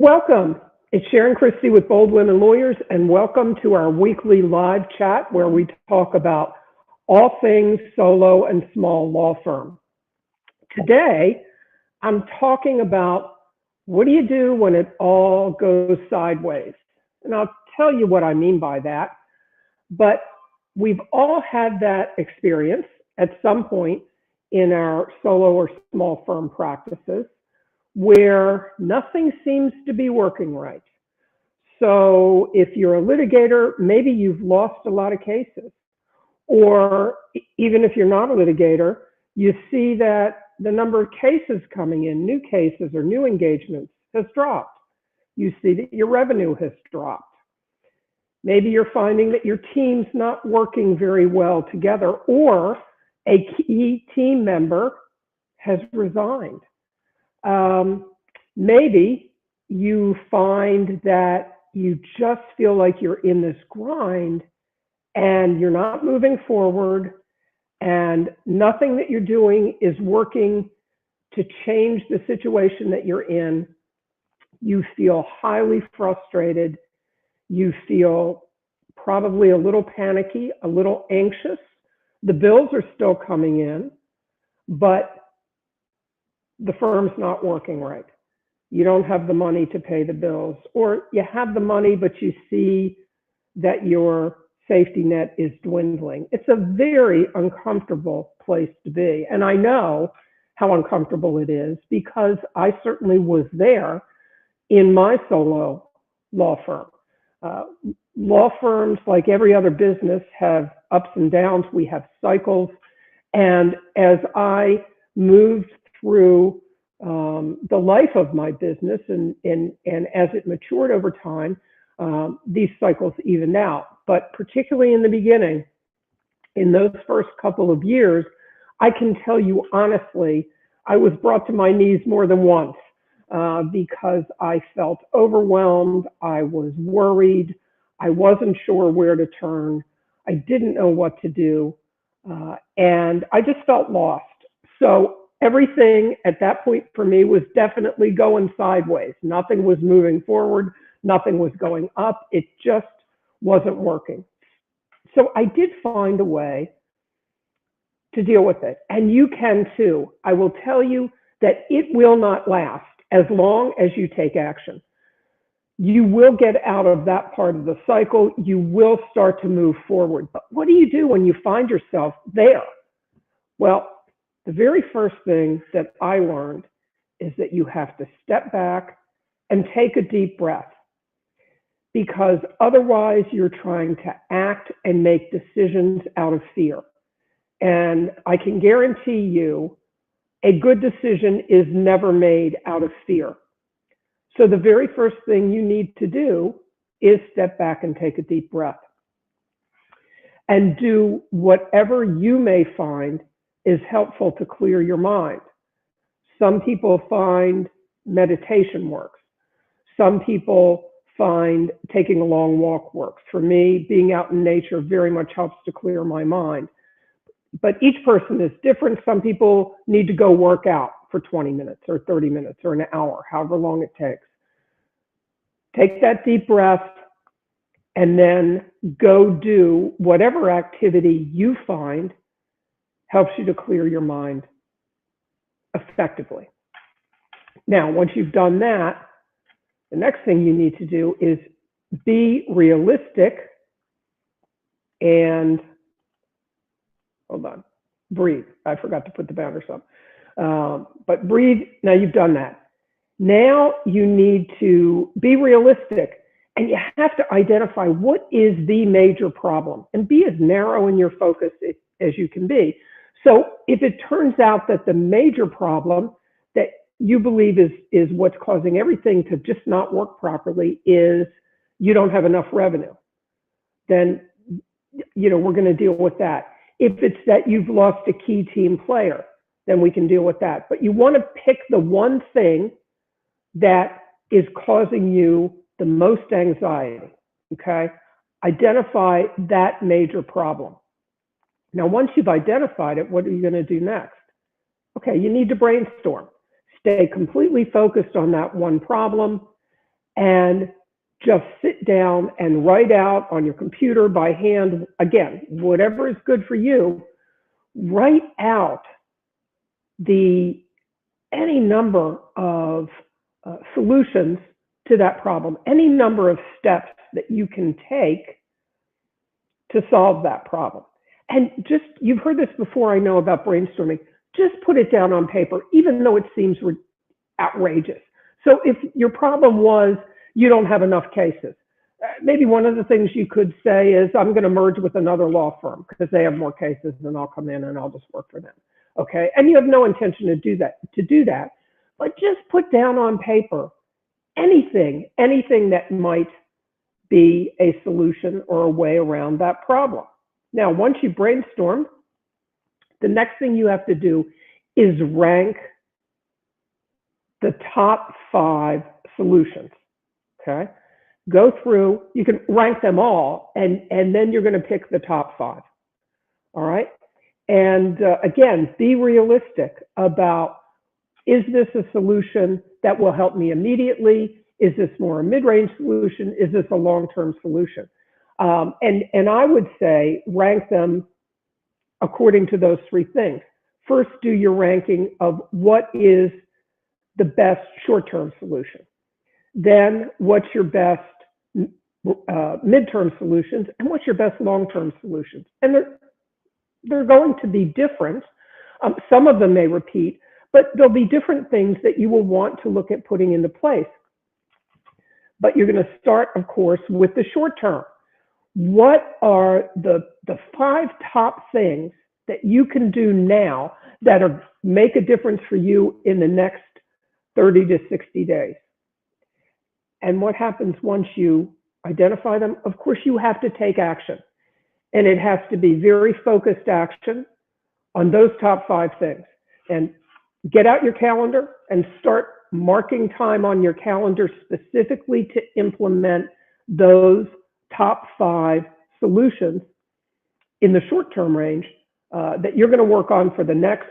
Welcome. It's Sharon Christie with Bold Women Lawyers, and welcome to our weekly live chat where we talk about all things solo and small law firm. Today, I'm talking about what do you do when it all goes sideways? And I'll tell you what I mean by that. But we've all had that experience at some point in our solo or small firm practices where nothing seems to be working right. So if you're a litigator, maybe you've lost a lot of cases. Or even if you're not a litigator, you see that the number of cases coming in, new cases or new engagements, has dropped. You see that your revenue has dropped. Maybe you're finding that your team's not working very well together, or a key team member has resigned. Maybe you find that you just feel like you're in this grind and you're not moving forward and nothing that you're doing is working to change the situation that you're in. You feel highly frustrated. You feel probably a little panicky, a little anxious. The bills are still coming in, but the firm's not working right. You don't have the money to pay the bills, or you have the money, but you see that your safety net is dwindling. It's a very uncomfortable place to be. And I know how uncomfortable it is because I certainly was there in my solo law firm. Law firms, like every other business, have ups and downs. We have cycles. And as I moved through the life of my business and as it matured over time, these cycles evened out. But particularly in the beginning, in those first couple of years, I can tell you honestly, I was brought to my knees more than once because I felt overwhelmed. I was worried. I wasn't sure where to turn. I didn't know what to do. And I just felt lost. So everything at that point for me was definitely going sideways. Nothing was moving forward. Nothing was going up. It just wasn't working. So I did find a way to deal with it. And you can too. I will tell you that it will not last as long as you take action. You will get out of that part of the cycle. You will start to move forward. But what do you do when you find yourself there? Well, the very first thing that I learned is that you have to step back and take a deep breath, because otherwise you're trying to act and make decisions out of fear. And I can guarantee you a good decision is never made out of fear. So the very first thing you need to do is step back and take a deep breath and do whatever you may find is helpful to clear your mind. Some people find meditation works. Some people find taking a long walk works. For me, being out in nature very much helps to clear my mind. But each person is different. Some people need to go work out for 20 minutes or 30 minutes or an hour, however long it takes. Take that deep breath and then go do whatever activity you find helps you to clear your mind effectively. Now, once you've done that, the next thing you need to do is be realistic and, hold on, breathe. I forgot to put the bounders up. But breathe, now you've done that. Now you need to be realistic and you have to identify what is the major problem and be as narrow in your focus as you can be. So if it turns out that the major problem that you believe is what's causing everything to just not work properly is you don't have enough revenue, then we're going to deal with that. If it's that you've lost a key team player, then we can deal with that. But you want to pick the one thing that is causing you the most anxiety, okay? Identify that major problem. Now, once you've identified it, what are you going to do next? Okay, you need to brainstorm. Stay completely focused on that one problem and just sit down and write out on your computer by hand, again, whatever is good for you, write out any number of solutions to that problem, any number of steps that you can take to solve that problem. And just, you've heard this before, I know, about brainstorming. Just put it down on paper, even though it seems outrageous. So if your problem was you don't have enough cases, maybe one of the things you could say is, I'm going to merge with another law firm because they have more cases and I'll come in and I'll just work for them. Okay. And you have no intention to do that, but just put down on paper anything that might be a solution or a way around that problem. Now, once you brainstorm, the next thing you have to do is rank the top 5 solutions. Okay. Go through, you can rank them all, and then you're going to pick the top 5. All right. And again, be realistic about, is this a solution that will help me immediately? Is this more a mid-range solution? Is this a long-term solution? And I would say rank them according to those 3 things. First, do your ranking of what is the best short-term solution. Then what's your best midterm solutions, and what's your best long-term solutions? And they're going to be different. Some of them may repeat, but there'll be different things that you will want to look at putting into place. But you're going to start, of course, with the short term. What are the 5 top things that you can do now that make a difference for you in the next 30 to 60 days? And what happens once you identify them? Of course, you have to take action. And it has to be very focused action on those top 5 things. And get out your calendar and start marking time on your calendar specifically to implement those top 5 solutions in the short-term range that you're going to work on for the next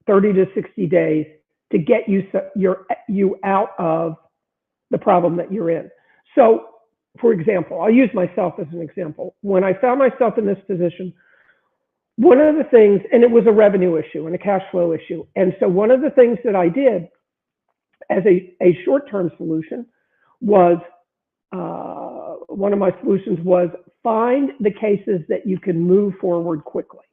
30 to 60 days to get you out of the problem that you're in. So, for example, I'll use myself as an example. When I found myself in this position, one of the things, and it was a revenue issue and a cash flow issue. And so one of the things that I did as a short-term solution was, one of my solutions was find the cases that you can move forward quickly.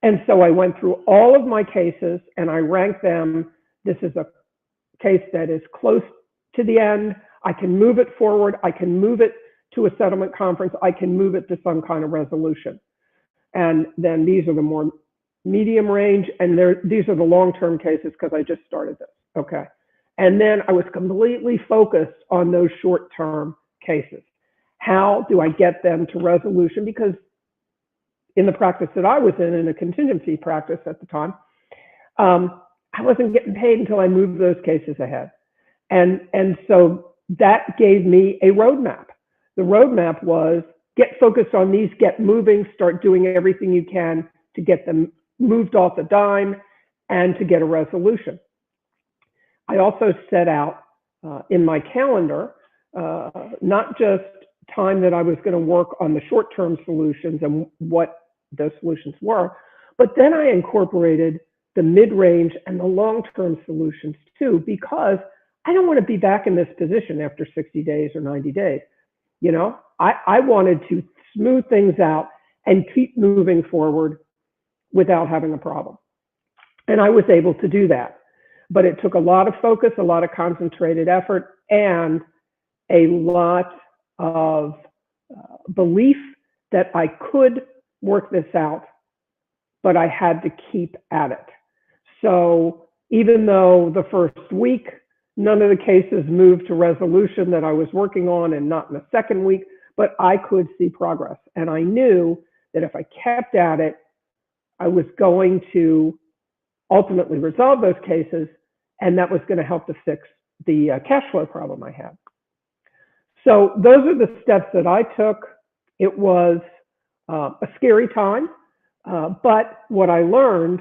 And so I went through all of my cases and I ranked them. This is a case that is close to the end. I can move it forward. I can move it to a settlement conference. I can move it to some kind of resolution. And then these are the more medium range, and these are the long-term cases because I just started this. Okay. And then I was completely focused on those short-term cases. How do I get them to resolution? Because in the practice that I was in a contingency practice at the time, I wasn't getting paid until I moved those cases ahead. And so that gave me a roadmap. The roadmap was get focused on these, get moving, start doing everything you can to get them moved off the dime and to get a resolution. I also set out in my calendar, not just time that I was going to work on the short-term solutions and what those solutions were, but then I incorporated the mid-range and the long-term solutions too, because I don't want to be back in this position after 60 days or 90 days. You know, I wanted to smooth things out and keep moving forward without having a problem. And I was able to do that. But it took a lot of focus, a lot of concentrated effort, and a lot of belief that I could work this out, but I had to keep at it. So even though the first week, none of the cases moved to resolution that I was working on, and not in the second week, but I could see progress. And I knew that if I kept at it, I was going to ultimately resolve those cases, and that was going to help to fix the cash flow problem I had. So those are the steps that I took. It was a scary time, but what I learned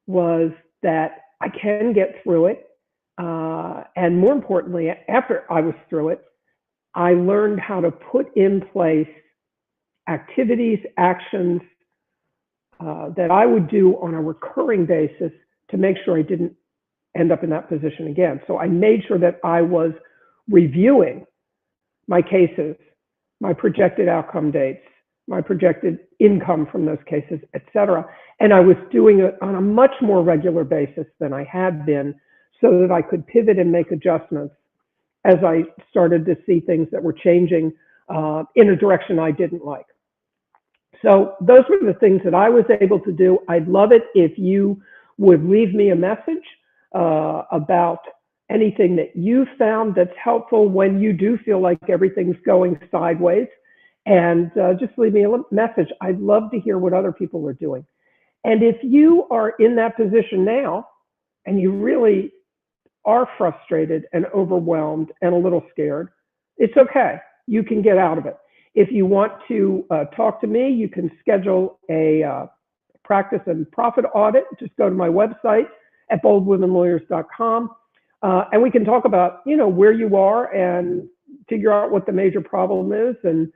was that I can get through it. And more importantly, after I was through it, I learned how to put in place activities, actions that I would do on a recurring basis to make sure I didn't end up in that position again. So I made sure that I was reviewing my cases, my projected outcome dates, my projected income from those cases, et cetera. And I was doing it on a much more regular basis than I had been so that I could pivot and make adjustments as I started to see things that were changing in a direction I didn't like. So those were the things that I was able to do. I'd love it if you would leave me a message about anything that you found that's helpful when you do feel like everything's going sideways. And just leave me a message. I'd love to hear what other people are doing. And if you are in that position now and you really are frustrated and overwhelmed and a little scared, it's okay. You can get out of it. If you want to talk to me, you can schedule a practice and profit audit. Just go to my website at boldwomenlawyers.com, and we can talk about, where you are and figure out what the major problem is, and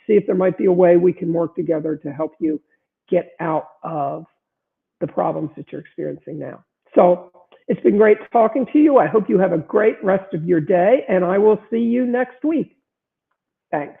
see if there might be a way we can work together to help you get out of the problems that you're experiencing now. So it's been great talking to you. I hope you have a great rest of your day, and I will see you next week. Thanks.